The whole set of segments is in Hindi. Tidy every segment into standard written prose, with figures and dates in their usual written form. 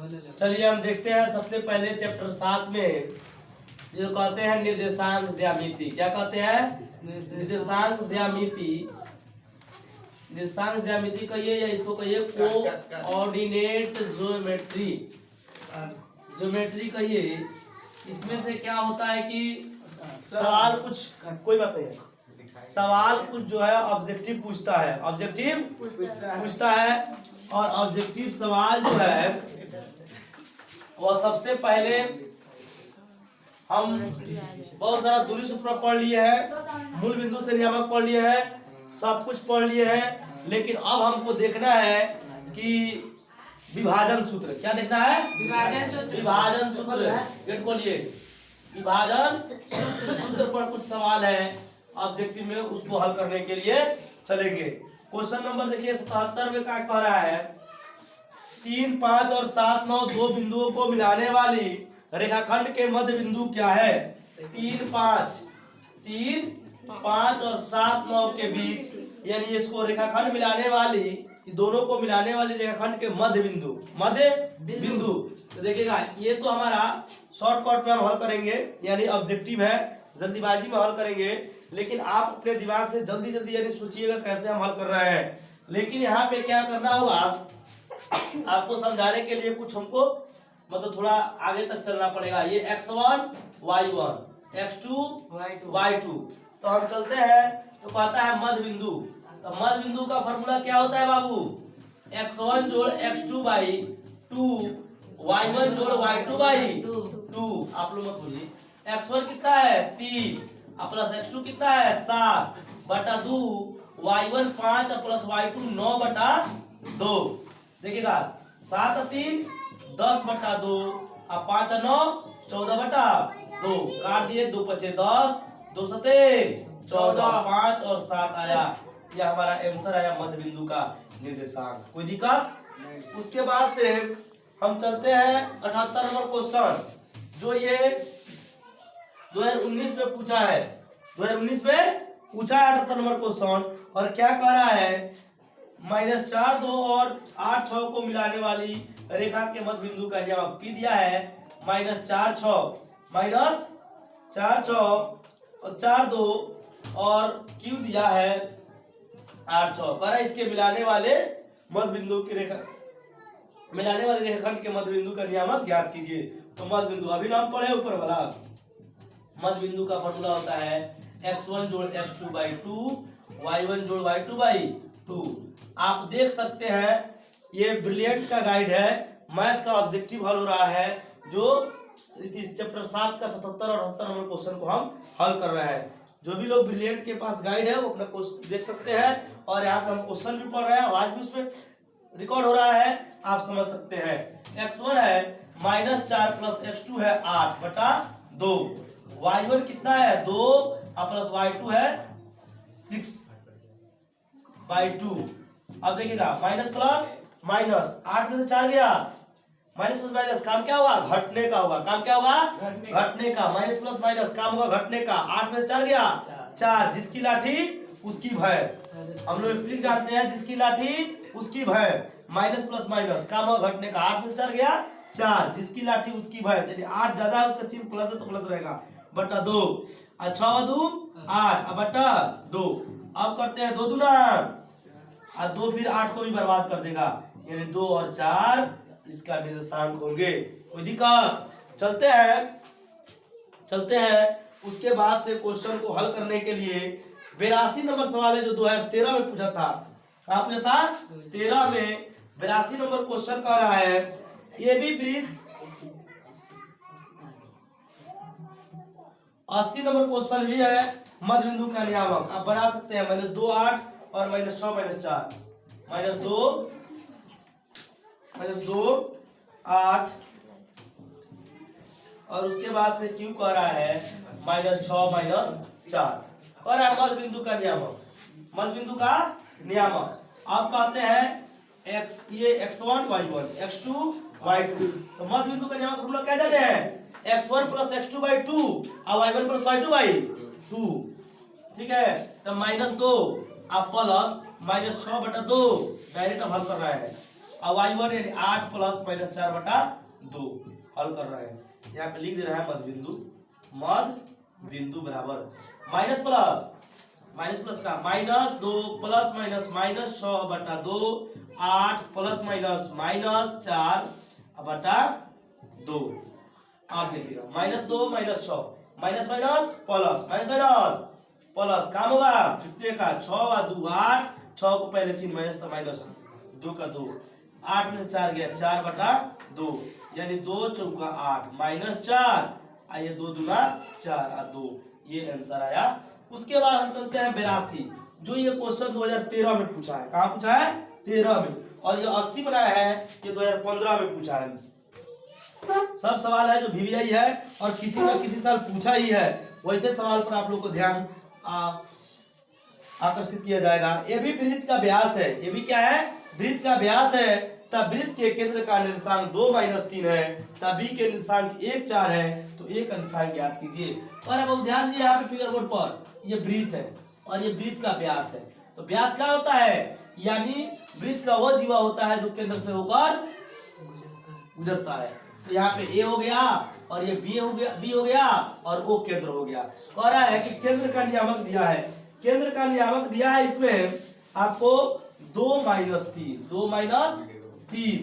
चलिए हम देखते हैं सबसे पहले चैप्टर 7 में जो कहते हैं निर्देशांक ज्यामिति। क्या कहते हैं? निर्देशांक ज्यामिति। निर्देशांक ज्यामिति कहिए या इसको कहिए कोऑर्डिनेट ज्योमेट्री। ज्योमेट्री कहिए। इसमें से क्या होता है कि सवाल कुछ कोई बात नहीं, सवाल कुछ जो है ऑब्जेक्टिव पूछता है, ऑब्जेक्टिव पूछता है। और ऑब्जेक्टिव सवाल जो है वह सबसे पहले हम बहुत सारा दूरी सूत्र पढ़ लिए हैं, मूल बिंदु से नियामक पढ़ लिए हैं, सब कुछ पढ़ लिए हैं। लेकिन अब हमको देखना है कि विभाजन सूत्र। क्या देखना है? विभाजन सूत्र। गेट खोलिए। विभाजन सूत्र पर कुछ सवाल है ऑब्जेक्टिव में, उसको हल करने के लिए चलेंगे। क्वेश्चन नंबर देखिए 77 में क्या कह रहा है? 3, 5 और 7, 9 दो बिंदुओं को मिलाने वाली रेखाखंड के मध्य बिंदु क्या है? 3, 5 और 7, 9 के बीच, यानी इसको रेखाखंड मिलाने वाली, दोनों को मिलाने वाली रेखाखंड के मध्य बिंदु। तो देखिएगा ये तो हमारा शॉर्टकट में हम हल करेंगे, यानी ऑब्जेक्टिव है, जल्दीबाजी में हल करेंगे। लेकिन आप अपने दिमाग से जल्दी यानी सोचिएगा कैसे हम हल कर रहे हैं। लेकिन यहाँ पे क्या करना होगा, आपको समझाने के लिए कुछ हमको मतलब थोड़ा आगे तक चलना पड़ेगा। ये x1 y1 x2 y2। तो हम चलते हैं, तो कहता है मध्य बिंदु। तो मध्य बिंदु का फॉर्मूला क्या होता है बाबू? x1 जोड़ x2 बाई 2 y1 जोड़ y2 बाई 2। आप लोग मत बोलिए। x1 कितना है? 3 प्लस x2 कितना है? 7 बटा 2 y1 5 प्लस y2 9 बटा 2। देखिएगा 7 3 10 बटा 2 और 5 9 14 बटा 2। काट दिए, 2 5 10 2 7 14 5 और 7 आया। यह हमारा आंसर आया मध्य बिंदु का निर्देशांक। कोई दिक्कत? उसके बाद से हम चलते हैं 78 नंबर क्वेश्चन, जो ये 2019 में पूछा है। 2019 में पूछा है 78 नंबर क्वेश्चन। और क्या कह रहा है? -4 2 और 8 6 को मिलाने वाली रेखा के मध्य बिंदु का नियामक P दिया है -4 6 और 4 2 और Q दिया है 8 6। कह रहा है इसके मिलाने वाले मध्य बिंदु की रेखा, मिलाने वाले रेखाखंड के मध्य बिंदु का नियामक ज्ञात कीजिए। तो मध्य बिंदु अभी नाम पढ़े ऊपर वाला। मध्य बिंदु का फॉर्मूला होता है x1 जोड़ x2 बाई 2 y1 जोड़ y2 बाई 2। आप देख सकते हैं ये ब्रिलियंट का गाइड है, मैथ का ऑब्जेक्टिव हल हो रहा है, जो इस चैप्टर 7 का 77 और 78 नंबर क्वेश्चन को हम हल कर रहे हैं। जो भी लोग ब्रिलियंट के पास गाइड है वो अपना क्वेश्चन देख सकते हैं। और यहाँ पे हम क्वेश्चन भी पढ़ रहे हैं, आवाज भी उसमें रिकॉर्ड हो रहा है, आप समझ सकते हैं। x1 है -4 प्लस x2 है 8 बटा 2। y1 कितना है? 2 प्लस y2 है 6 बाई 2। अब देखिएगा माइनस प्लस माइनस, 8 में से 4 गया, माइनस प्लस माइनस काम क्या होगा? घटने का होगा। काम क्या होगा? घटने का। माइनस प्लस माइनस काम होगा घटने का। 8 में से 4 गया 4। जिसकी लाठी उसकी भैंस। हम लोग ट्रिक जानते हैं, जिसकी लाठी उसकी भैंस। माइनस प्लस माइनस काम होगा घटने का। 8 में से 4 गया 4। जिसकी लाठी उसकी भैंस, यानी 8 ज्यादा है उसका चिन्ह प्लस है तो प्लस रहेगा बटा 2। 6 2 8 बटा 2। अब करते हैं 2 दूना और 2 फिर 8 को भी बर्बाद कर देगा, यानी 2 और 4 इसका निर्देशांक होंगे। कोई दिक्कत? चलते हैं। उसके बाद से क्वेश्चन को हल करने के लिए 82 नंबर सवाल है जो 2013 में पूछा था। कहाँ पूछा था? 13 में 82 नंबर क्वेश्चन कह रहा है ये भी वृत्त। 80 नंबर क्वेश्चन भी है मध्य बिंदु का नियामक। आप बना सकते हैं -2 8 और -6 -4 -2 8। और उसके बाद से क्यों कह रहा है -6 -4 कह रहा है मध्य बिंदु का नियामक। मध्य बिंदु का नियामक आप कहते हैं x, ये x1 y1 x2 y2। तो मध्य बिंदु का नियामक हम लोग क्या जाने हैं? x1 प्लस x2 बाई 2 और y1 प्लस y2 बाई 2। ठीक है, तो -2 आप प्लस -6 बटा 2 डायरेक्ट हल कर रहा है। और y1 यानी 8 प्लस माइनस 4 बटा 2 हल कर रहे हैं। यहाँ पे लिख दे रहा है मध्य बिंदु बराबर माइनस प्लस का -2 प्लस माइनस -6 बटा 2 8 प्लस माइनस -4 बटा 2। आप देखिएगा -2 -6 माइनस माइनस प्लस काम होगा कितने का 6 और 2 8 6 को पहले चिन्ह माइनस तो -2 का 2 8 में से 4 गया 4 बटा 2 यानी 2 चौका 8 -4 आइए 2 दूना 4 और 2 ये आंसर आया। उसके बाद हम चलते हैं 82 जो ये क्वेश्चन 2013 में पूछा है। कहाँ पूछा है 13 में, और ये 80 बनाया है ये 2015 में पूछा है। सब सवाल है जो VVI है और किसी न किसी साल पूछा ही है, वैसे सवाल पर आप लोग को ध्यान आकर्षित किया जाएगा। ये भी वृत्त का व्यास है, ये भी क्या है वृत्त का व्यास है। तब वृत्त के केंद्र का निर्देशांक 2 - 3 है, तब B के निर्देशांक 1 4 है, तो A का निर्देशांक ज्ञात कीजिए। और अब ध्यान दीजिए यहाँ पे फिगर बोर्ड पर ये वृत्त है और ये वृत्त का व्यास है। तो व्यास क्या होता है, यानी वृत्त का वो जीवा होता है जो केंद्र से होकर गुजरता है। तो यहाँ पे A हो गया और ये B हो गया और O केंद्र हो गया। कह रहा है कि केंद्र का नियामक दिया है, केंद्र का नियामक दिया है इसमें आपको 2 - 3,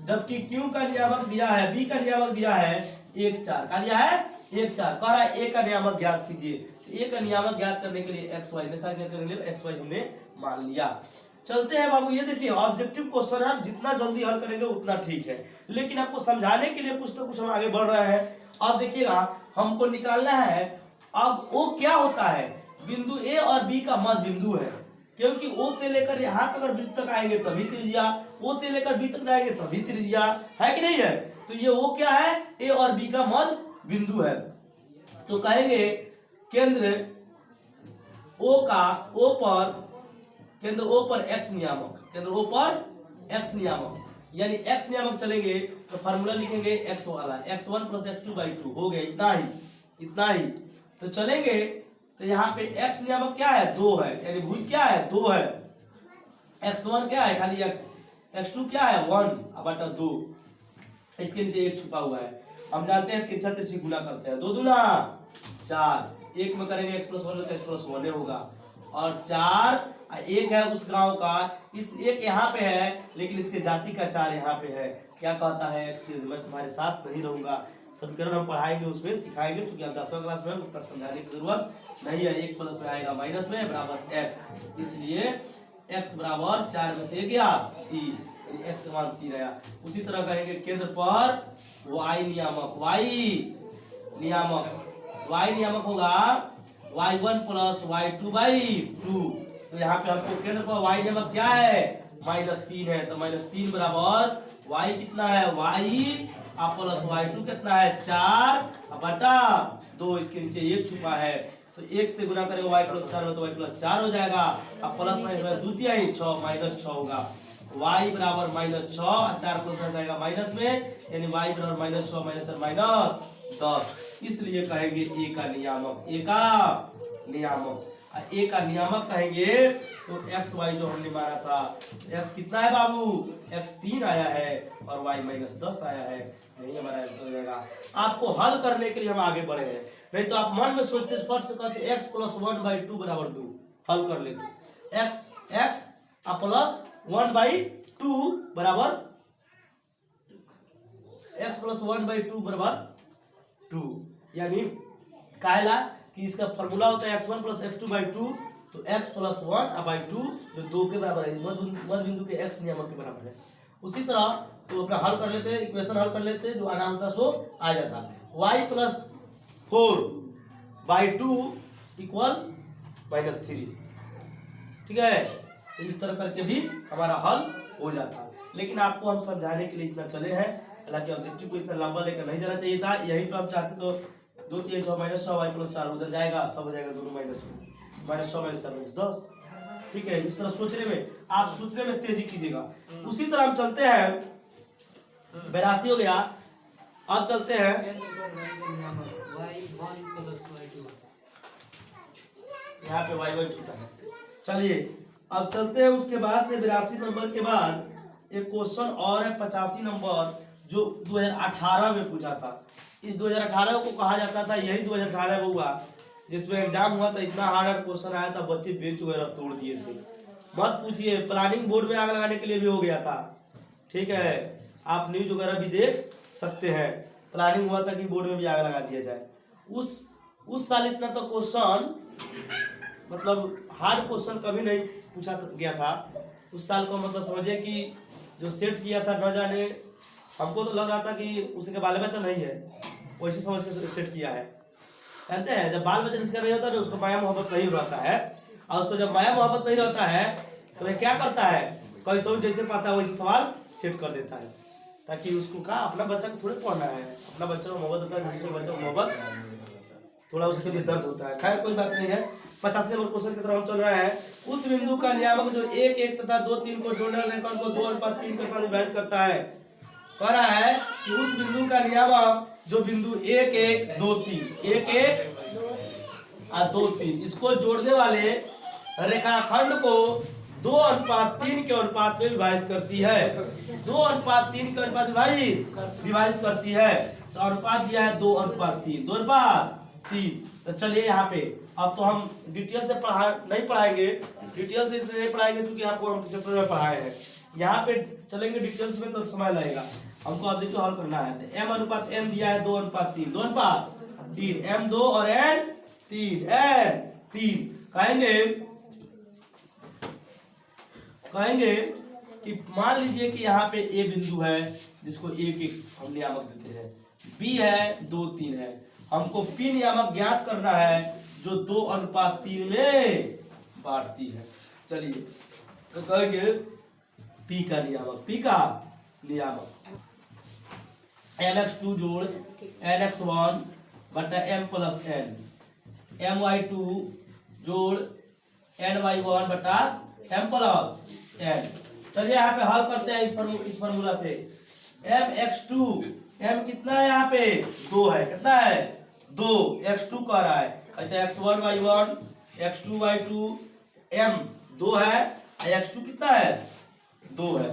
जबकि Q का नियामक दिया है, B का नियामक दिया है 1 4 का दिया है 1 4। कह रहा है A का नियामक ज्ञात कीजिए। A का नियामक ज्ञात करने के लिए XY XY हमने मान लिया। चलते हैं बाबू, ये देखिए ऑब्जेक्टिव क्वेश्चन है, जितना जल्दी हल करेंगे उतना ठीक है, लेकिन आपको समझाने के लिए कुछ तो कुछ हम आगे बढ़ रहे हैं। अब देखिएगा हमको निकालना है अब O क्या होता है, बिंदु A और B का मध्य बिंदु है, क्योंकि O से लेकर यहाँ तक अगर B तक आएंगे तभी त्रिज्या, O से लेकर B तक जाएंगे तभी त्रिज्या, है कि नहीं है। तो ये O क्या है, A और B का मध्य बिंदु है। तो कहेंगे केंद्र O पर x नियामक, केंद्र O पर x नियामक, यानी x नियामक चलेंगे तो फार्मूला लिखेंगे x वाला x1 + x2/2 हो गया, इतना ही। तो चलेंगे तो यहाँ पे x नियामक क्या है 2 है, यानी भुज क्या है 2 है, x1 क्या है खाली x, x2 क्या है 1/2, इसके नीचे 1 छुपा हुआ है। हम जानते हैं तिरछा तिरछी गुना करते हैं, 2 दूना 4, 1 में करेंगे x + 1 तो x + 1 होगा, और 4 1 है उस गांव का, इस 1 यहाँ पे है लेकिन इसके जाति का 4 यहाँ पे है। क्या कहता है x की, मैं तुम्हारे साथ नहीं रहूंगा। समीकरण हम पढ़ाएंगे उसमें सिखाएंगे, क्योंकि आप 10वीं क्लास में उतना समझाने की जरूरत नहीं है। 1 प्लस में आएगा माइनस में बराबर x, इसलिए x बराबर 4 में से गया 3, x का मान 3 आया। उसी तरह कहेंगे केंद्र पर y नियामक, y नियामक होगा y1 + y2/2। तो यहाँ पे हमको केंद्र पर y नियामक क्या है -3 है, तो -3 बराबर y कितना है y प्लस y2 कितना है 4/2, इसके नीचे 1 छुपा है, तो 1 से गुना करेंगे y + 4 में तो y + 4 हो जाएगा, अब प्लस माइनस द्वितीय ही 6 -6 होगा, y बराबर -6 और 4 प्लस हो जाएगा माइनस में, यानी y बराबर -6 - 10, इसलिए कहेंगे A का नियामक कहेंगे। तो xy जो हमने माना था, x कितना है बाबू, x 3 आया है और y -10 आया है, नहीं हमारा आंसर हो जाएगा। आपको हल करने के लिए हम आगे बढ़े हैं, नहीं तो आप मन में सोचते स्पष्ट से कहते x + 1/2 बराबर 2, हल कर लेते x प्लस 1/2 बराबर x + 1/2 बराबर 2, यानी काहेला कि इसका फॉर्मूला होता है x1 + x2/2, तो x + 1/2 जो 2 के बराबर है, मध्य बिंदु के x नियामक के बराबर है। उसी तरह तो अपना हल कर लेते हैं, इक्वेशन हल कर लेते हैं, जो आना होता सो आ जाता, y + 4/2 = -3, ठीक है। तो इस तरह करके भी हमारा हल हो जाता, लेकिन आपको हम समझाने के लिए इतना चले हैं, हालांकि ऑब्जेक्टिव को इतना लंबा लेकर नहीं जाना चाहिए था। यही तो हम चाहते तो 2 3 6 -6 y + 4 उधर जाएगा, सब हो जाएगा दोनों माइनस में, -6 - 4 -10, ठीक है। इस तरह सोचने में आप सोचने में तेजी कीजिएगा। उसी तरह हम चलते हैं 82 हो गया। अब चलते हैं यहाँ पे y1 छूटा है, चलिए अब चलते हैं उसके बाद से 82 नंबर के बाद एक क्वेश्चन और है 85 नंबर जो 2018 में पूछा था। इस 2018 को कहा जाता था यही 2018 में हुआ जिसमें एग्जाम हुआ था, इतना हार्ड क्वेश्चन आया था, बच्चे बेंच वगैरह तोड़ दिए थे। मत पूछिए, प्लानिंग बोर्ड में आग लगाने के लिए भी हो गया था। ठीक है, आप न्यूज वगैरह भी देख सकते हैं, प्लानिंग हुआ था कि बोर्ड में भी आग लगा दिया जाए। उस साल इतना तो क्वेश्चन मतलब हार्ड क्वेश्चन कभी नहीं पूछा गया था उस साल को। मतलब समझिए कि जो सेट किया था न जाने, हमको तो लग रहा था कि उसके बाल बच्चा नहीं है, वैसे समझ के सेट किया है। कहते हैं जब बाल बच्चा जिसका नहीं होता है उसको माया मोहब्बत नहीं रहता है, और उसको जब माया मोहब्बत नहीं रहता है तो वह क्या करता है, कोई सोच जैसे पाता है वैसे सवाल सेट कर देता है, ताकि उसको कहा अपना बच्चा को थोड़े पढ़ना है, अपना बच्चा को मोहब्बत होता है, दूसरे बच्चा को मोहब्बत थोड़ा उसके लिए दर्द होता है। खैर कोई बात नहीं है। 85 नंबर क्वेश्चन की तरफ हम चल रहे हैं। उस बिंदु का नियामक जो 1 1 तथा 2 3 को जोड़ने वाले रेखाखंड को 2:3 के साथ विभाजित करता है। कह रहा है कि उस बिंदु का नियामक जो बिंदु 1 1 2 3 1 1 और 2 3 इसको जोड़ने वाले रेखाखंड को 2:3 के अनुपात में विभाजित करती है। 2:3 के अनुपात विभाजित करती है। तो अनुपात दिया है 2:3 2:3। तो चलिए यहाँ पे अब तो हम डिटेल से नहीं पढ़ाएंगे, डिटेल से इसलिए नहीं पढ़ाएंगे क्योंकि आपको हम चैप्टर में पढ़ाए हैं। यहाँ पे चलेंगे डिटेल्स में तो समय लगेगा, हमको अब देखो हल करना है। तो m/n दिया है 2:3 2:3 m 2 और n 3 कहेंगे कि मान लीजिए कि यहाँ पे a बिंदु है जिसको 1 1 हम नियामक देते हैं, b है 2 3 है, हमको p नियामक ज्ञात करना है जो 2:3 में बांटती है। चलिए तो कहेंगे p का नियामक mx2 जोड़ nx1 बटा m प्लस n, my2 जोड़ ny1 बटा m प्लस n। चलिए यहाँ पे हल करते हैं इस फार्मूला से। mx2 m कितना है यहाँ पे 2 है, कितना है 2, x2 कह रहा है, x1 y1 x2 y2 m 2 है, x2 कितना है 2 है।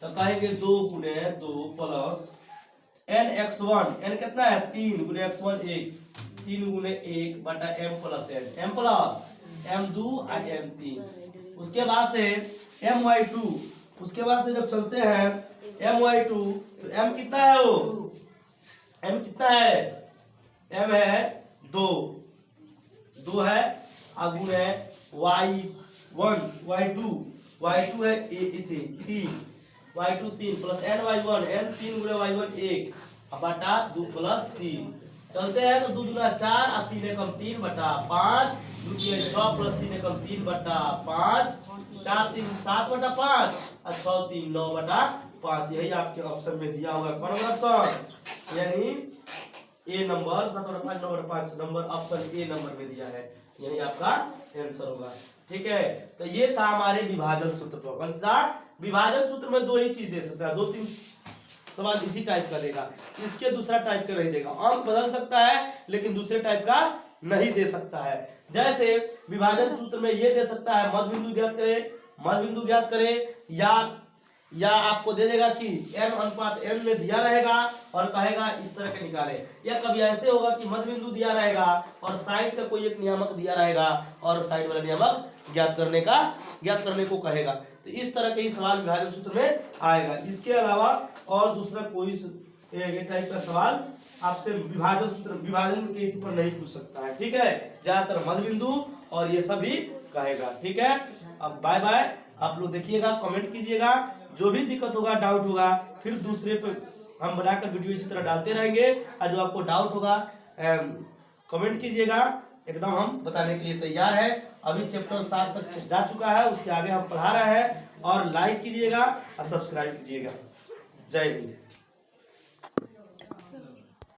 तो कहेंगे 2 गुने 2 प्लस n x1 n कितना है 3 गुने x1 1 3 गुने 1 बटा m plus n m plus m2 और m3। उसके बाद से my2, उसके बाद से जब चलते हैं my2 तो m कितना है वो m कितना है m है 2 है आगुण है y1 y2 है 3 y2 3 प्लस ny1 n 3 गुणे y1 1 बटा 2 प्लस 3। चलते हैं तो 2 दूना 4 और 3 एकम 3 बटा 5, 2 3 6 प्लस 3 एकम 3 बटा 5, 4 3 7 बटा 5 और 6 3 9 बटा 5। यही आपके ऑप्शन में दिया होगा, कौन सा ऑप्शन, यानी ए नंबर 7 बटा 5 9 बटा 5 नंबर ऑप्शन ए नंबर में दिया है, यही आपका आंसर होगा। ठीक है, तो ये था हमारे विभाजन सूत्र पर। कौन सा विभाजन सूत्र में 2 ही चीज दे सकता है, 2 3 सवाल इसी टाइप का देगा, इसके दूसरा टाइप का नहीं देगा। अंक बदल सकता है लेकिन दूसरे टाइप का नहीं दे सकता है। जैसे विभाजन सूत्र में ये दे सकता है मध्य बिंदु ज्ञात करे, या आपको दे देगा कि m/n में दिया रहेगा और कहेगा इस तरह के निकाले, या कभी ऐसे होगा कि मध्य बिंदु दिया रहेगा और साइड का कोई एक नियामक दिया रहेगा और साइड वाला नियामक ज्ञात करने को कहेगा। तो इस तरह के ही सवाल विभाजन सूत्र में आएगा। इसके अलावा और दूसरा कोई ये टाइप का सवाल आपसे विभाजन के इस पर नहीं पूछ सकता है। ठीक है, ज्यादातर मध्य बिंदु और ये सभी कहेगा। ठीक है, अब बाय बाय, आप लोग देखिएगा, कमेंट कीजिएगा, जो भी दिक्कत होगा डाउट होगा फिर दूसरे पे हम बनाकर वीडियो इसी तरह डालते रहेंगे, और जो आपको डाउट होगा कमेंट कीजिएगा, एकदम हम बताने के लिए तैयार है। अभी चैप्टर 7 तक जा चुका है, उसके आगे हम पढ़ा रहे हैं, और लाइक कीजिएगा और सब्सक्राइब कीजिएगा। जय हिंद।